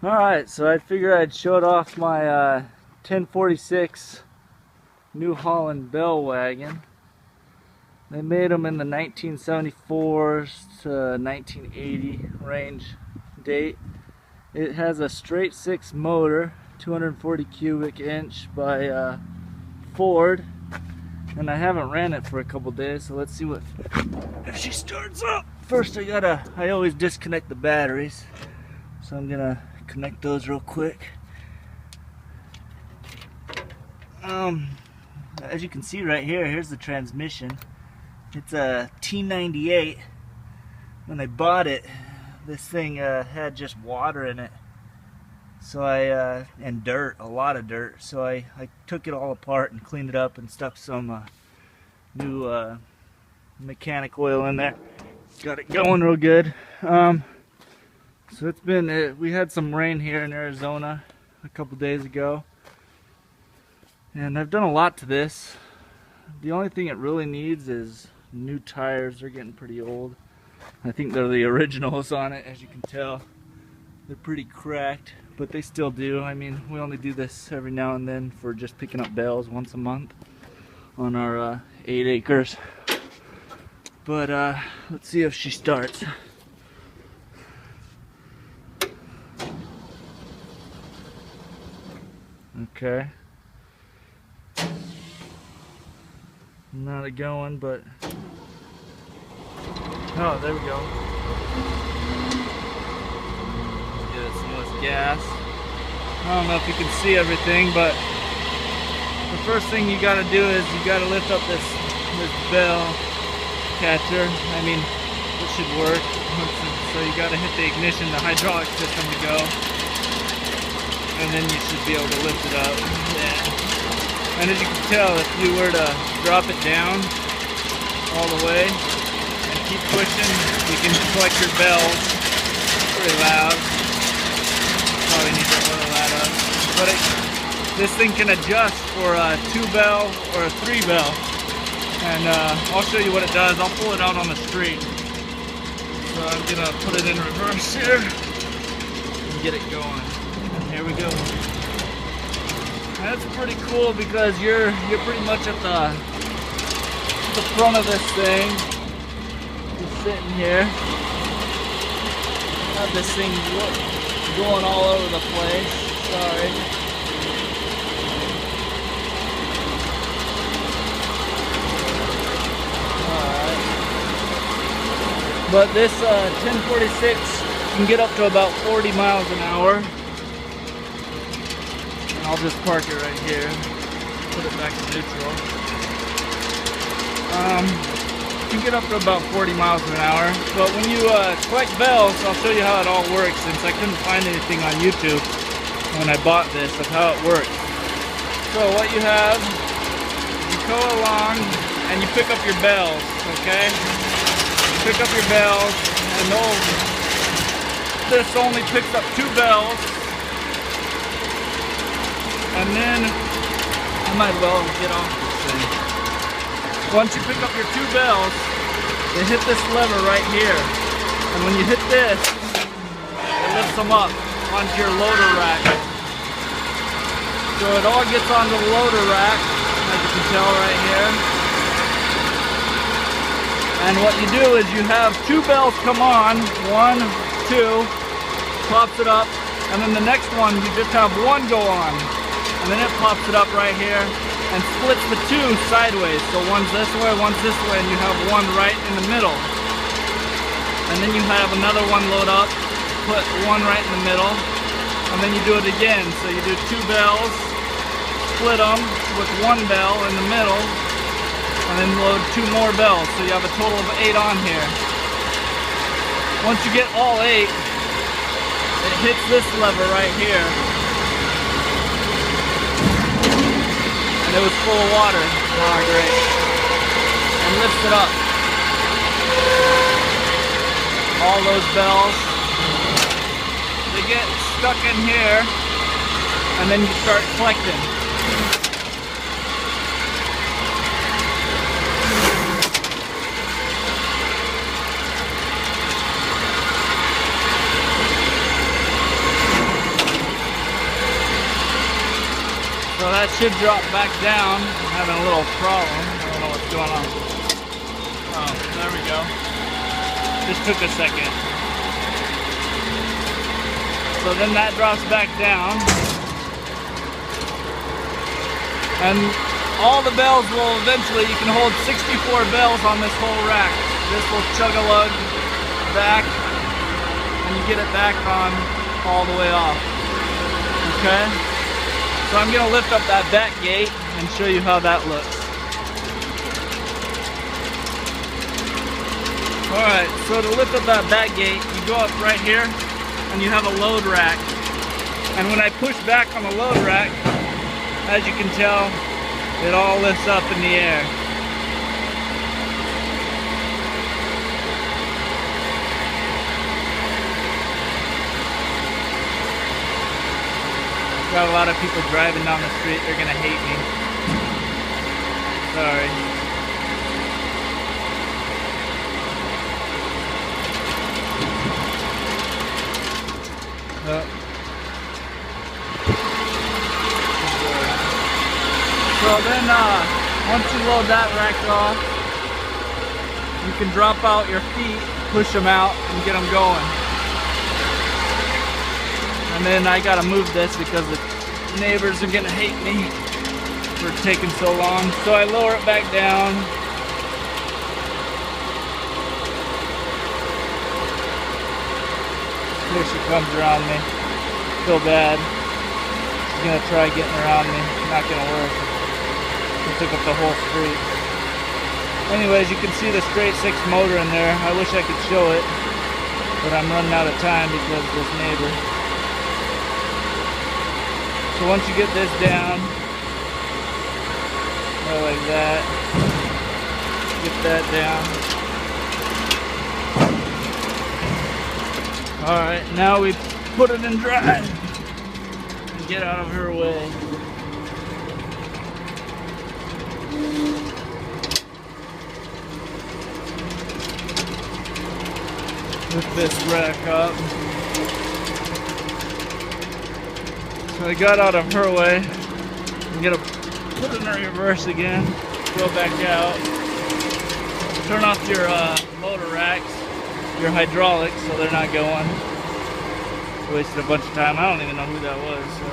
Alright, so I figured I'd show it off my 1046 Newholland Balewagon. They made them in the 1974 to 1980 range date. It has a straight six motor, 240 cubic inch by Ford, and I haven't ran it for a couple days, so let's see if she starts up. First I always disconnect the batteries, so I'm gonna connect those real quick. As you can see right here, here's the transmission. It's a T98. When I bought it, this thing had just water in it, so and dirt, a lot of dirt, so I took it all apart and cleaned it up and stuck some new mechanic oil in there. Got it going real good. So it's been, we had some rain here in Arizona a couple days ago, and I've done a lot to this. The only thing it really needs is new tires. They're getting pretty old. I think they're the originals on it, as you can tell. They're pretty cracked, but they still do. I mean, we only do this every now and then for just picking up bales once a month on our 8 acres. But let's see if she starts. Okay. Not a going, but oh, there we go. Give it some less gas. I don't know if you can see everything, but the first thing you got to do is you got to lift up this bell catcher. I mean, it should work. So you got to hit the ignition, the hydraulic system to go, and then you should be able to lift it up. Yeah. And as you can tell, if you were to drop it down all the way and keep pushing, you can collect your bells. It's pretty loud. Probably need to oil that up. But this thing can adjust for a 2-bell or a 3-bell. And I'll show you what it does. I'll pull it out on the street. So I'm gonna put it in reverse here and get it going. And here we go. That's pretty cool because you're pretty much at the front of this thing. Just sitting here. Have this thing going all over the place. Sorry. Alright. But this 1046 can get up to about 40 miles an hour. I'll just park it right here, put it back to neutral. You can get up to about 40 miles an hour, but when you collect bells, I'll show you how it all works, since I couldn't find anything on YouTube when I bought this of how it works. So what you have, you go along and you pick up your bells, okay? You pick up your bells, and this only picks up 2 bells. And then, I might well get off this thing. Once you pick up your 2 bells, you hit this lever right here. And when you hit this, it lifts them up onto your loader rack. So it all gets onto the loader rack, as you can tell right here. And what you do is you have 2 bells come on, 1, 2, pops it up, and then the next one you just have 1 go on. And then it pops it up right here and splits the 2 sideways. So one's this way, one's this way, and you have 1 right in the middle. And then you have another one load up, put 1 right in the middle, and then you do it again. So you do 2 bells, split them with 1 bell in the middle, and then load 2 more bells. So you have a total of 8 on here. Once you get all 8, it hits this lever right here. And it was full of water. Oh, great. And lifts it up. All those bells, they get stuck in here, and then you start collecting. that should drop back down. I'm having a little problem. I don't know what's going on. Oh, there we go. Just took a second. So then that drops back down. And all the bells will eventually, you can hold 64 bells on this whole rack. This will chug-a-lug back, and you get it back on all the way off. Okay? So I'm gonna lift up that back gate and show you how that looks. Alright, so to lift up that back gate, you go up right here, and you have a load rack. And when I push back on the load rack, as you can tell, it all lifts up in the air. Got a lot of people driving down the street. They're gonna hate me. Sorry. So then, once you load that rack off, you can drop out your feet, push them out, and get them going. And then I gotta move this because the neighbors are gonna hate me for taking so long. So I lower it back down. Here she comes around me. Feel bad. She's gonna try getting around me. Not gonna work. She took up the whole street. Anyways, you can see the straight 6 motor in there. I wish I could show it, but I'm running out of time because of this neighbor. So once you get this down, go like that. Get that down. Alright, now we put it in drive and get out of her way. Lift this rack up. So I got out of her way. I'm gonna put it in reverse again. Go back out. Turn off your motor racks, your hydraulics, so they're not going. Wasted a bunch of time. I don't even know who that was. So,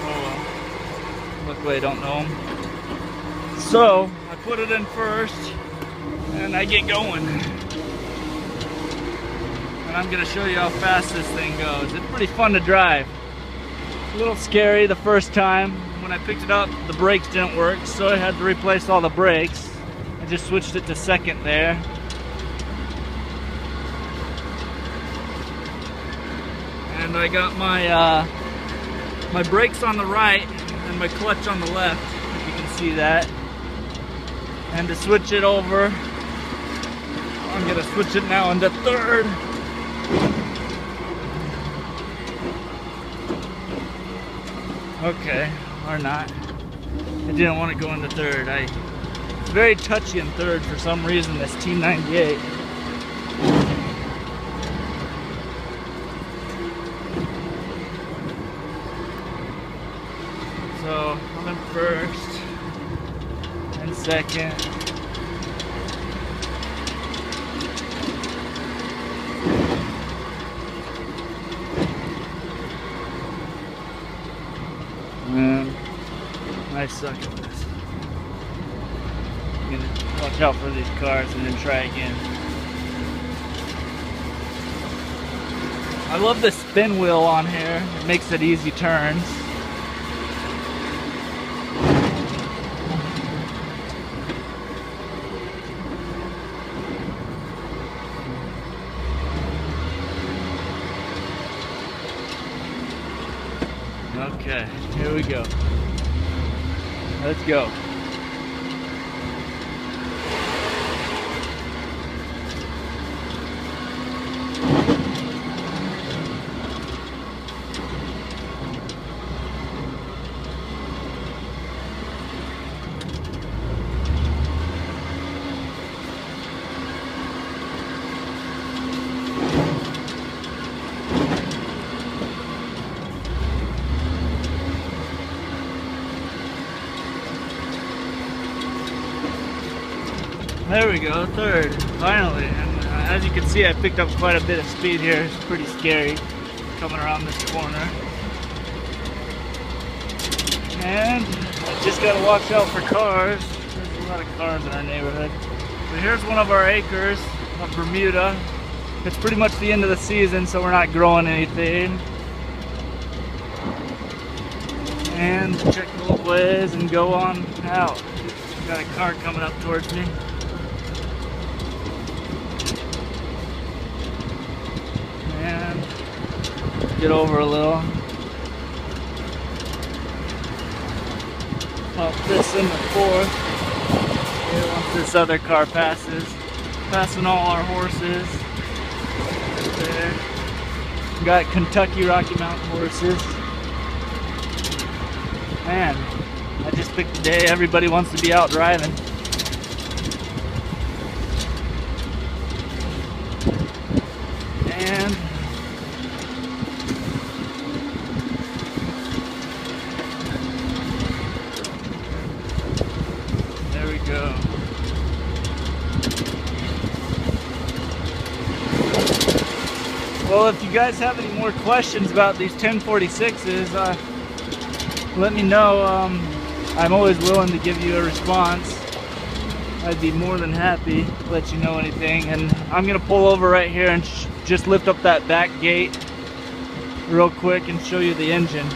oh well. Luckily I don't know him. So I put it in first, and I get going. And I'm gonna show you how fast this thing goes. It's pretty fun to drive. A little scary the first time. When I picked it up, the brakes didn't work, so I had to replace all the brakes. I just switched it to second there. And I got my my brakes on the right and my clutch on the left, if you can see that. And to switch it over, I'm gonna switch it now into third. Okay, or not. I didn't want to go into third. It's very touchy in third for some reason, this T98. So I'm in first and second. And I suck at this. I'm gonna watch out for these cars and then try again. I love the spin wheel on here. It makes it easy turns. Okay, here we go. Let's go. There we go, third, finally. And as you can see, I picked up quite a bit of speed here. It's pretty scary coming around this corner. And just gotta watch out for cars. There's a lot of cars in our neighborhood. But here's one of our acres of Bermuda. It's pretty much the end of the season, so we're not growing anything. And check the little ways and go on out. Got a car coming up towards me. And get over a little. Pop this in the fourth. Here, once this other car passes. Passing all our horses. Right there. We got Kentucky Rocky Mountain horses. Man, I just picked a day everybody wants to be out driving. And there we go. Well, if you guys have any more questions about these 1046s, let me know. I'm always willing to give you a response. I'd be more than happy to let you know anything. And I'm gonna pull over right here and just lift up that back gate real quick and show you the engine.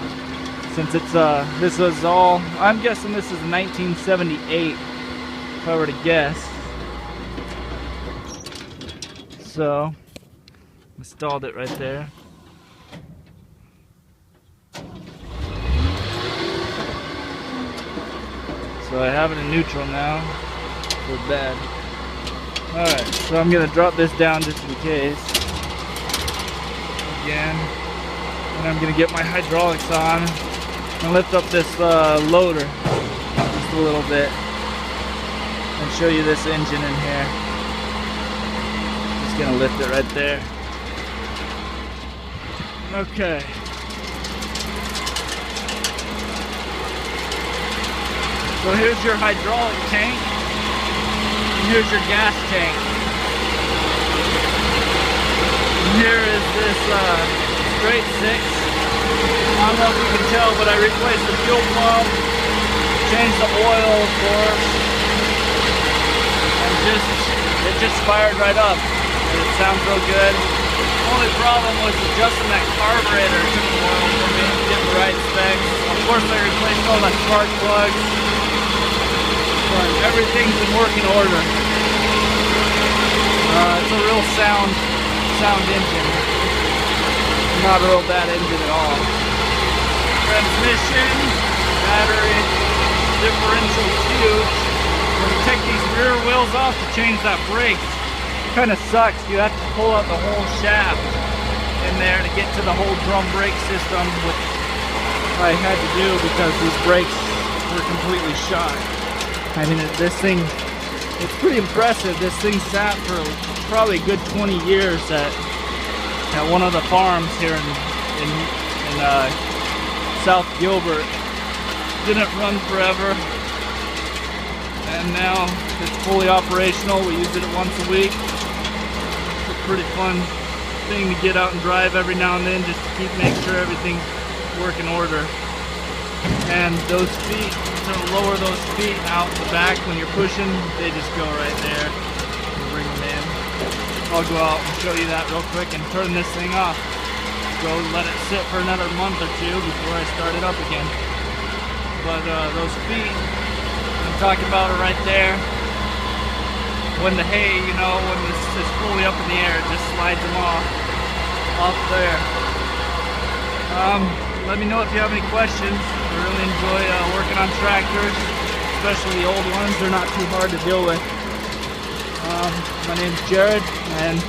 Since it's this is all, I'm guessing this is 1978 if I were to guess. So installed it right there. So I have it in neutral now. So bad. Alright, so I'm gonna drop this down just in case. Again. And I'm gonna get my hydraulics on and lift up this loader just a little bit and show you this engine in here. Just gonna lift it right there. Okay. So here's your hydraulic tank, and here's your gas tank. And here is this straight six. I don't know if you can tell, but I replaced the fuel pump, changed the oil, of course, and it just fired right up. And it sounds real good. The only problem was adjusting that carburetor. It took a while for me to get the right specs. Of course, I replaced all my spark plugs. But everything's in working order. It's a real sound engine. Not a real bad engine at all. Transmission, battery, differential huge. When you take these rear wheels off to change that brake, it kind of sucks. You have to pull out the whole shaft in there to get to the whole drum brake system, which I had to do because these brakes were completely shot. I mean, this thing, it's pretty impressive. This thing sat for probably a good 20 years at one of the farms here in South Gilbert. Didn't run forever, and now it's fully operational. We use it once a week. It's a pretty fun thing to get out and drive every now and then, just to make sure everything's working order. And those feet, to lower those feet out the back when you're pushing, they just go right there. You bring them in. I'll go out and show you that real quick and turn this thing off. Go let it sit for another month or two before I start it up again. But those feet, I'm talking about it right there. When the hay, you know, when this is fully up in the air, it just slides them off there. Let me know if you have any questions. I really enjoy working on tractors, especially the old ones. They're not too hard to deal with. My name's Jared, and